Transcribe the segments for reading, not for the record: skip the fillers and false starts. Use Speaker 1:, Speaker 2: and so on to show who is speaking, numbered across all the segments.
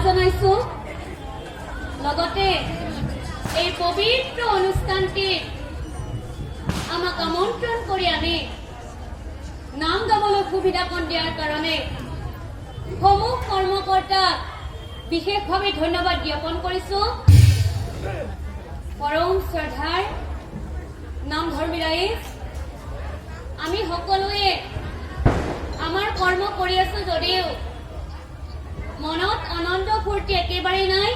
Speaker 1: জনাইছো লগতে এই পবিত্ৰ অনুষ্ঠানটি আমাক আমন্ত্ৰণ কৰি আনি নাম গাবলৈ সুবিধাকণ দিয়াৰ কাৰণে সমূহ কৰ্মকৰ্তাক বিশেষভাৱে ধন্যবাদ জ্ঞাপন কৰিছো। পৰম শ্ৰদ্ধাৰ নামধৰ্মী ৰাইজ, আমি সকলোৱে আমাৰ কৰ্ম কৰি আছো যদিও মনত আনন্দ ফূৰ্তি একেবাৰে নাই।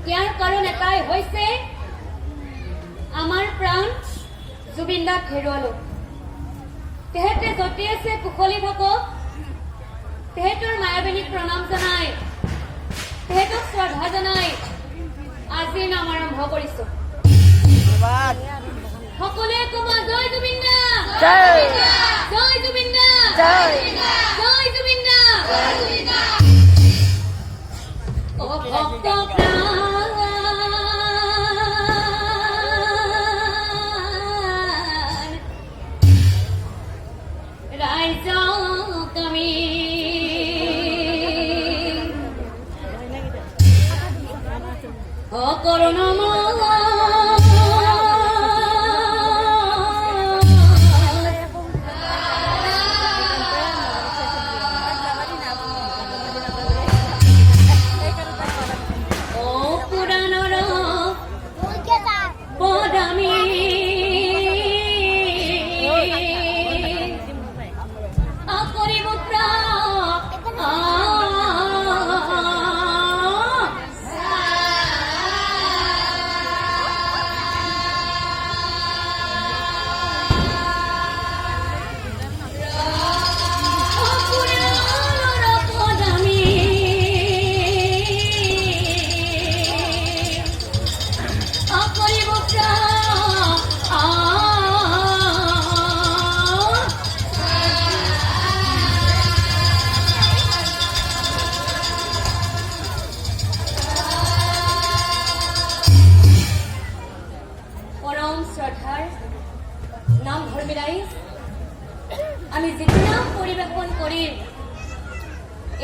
Speaker 1: ইয়াৰ কাৰণ এটাই হৈছে আমাৰ প্ৰাণ জুবিন দাক হেৰুৱালো। তেহেঁতে য'তে আছে কুশলী থাকক, তেহেঁতৰ মায়াবিনীক প্ৰণাম জনাই, তেহেঁতক শ্ৰদ্ধা জনাই আজি নাম আৰম্ভ কৰিছো। সকলোৱে ক'ব জয় জুবিন দা, জয় জুবিন দা, জয় জুবিন দা। ও ভক্ত প্ৰাণ ৰাইজক আমি অকৰণমা নামধৰ্মী ৰাইজ, আমি যিটো নাম পৰিৱেশন কৰিম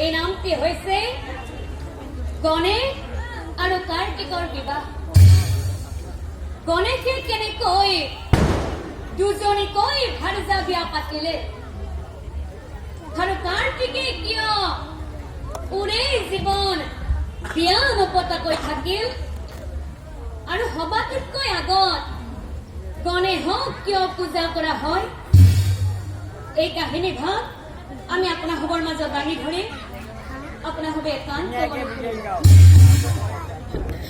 Speaker 1: এই নামটি হৈছে গণেশ আৰু কাৰ্তিকৰ বিবাহ। গণেশে কেনেকৈ দুজনীকৈ ভাৰ্যা বিয়া পাতিলে আৰু কাৰ্তিকে কিয় ওৰেই জীৱন বিয়া নপতাকৈ থাকিল আৰু সবাতোতকৈ আগত গণেশক কিয় পূজা কৰা হয়, এই কাহিনী ভাগ আমি আপোনাৰ সবৰ মাজত দাঙি ধৰিম। আপোনাৰ সবে একান্ত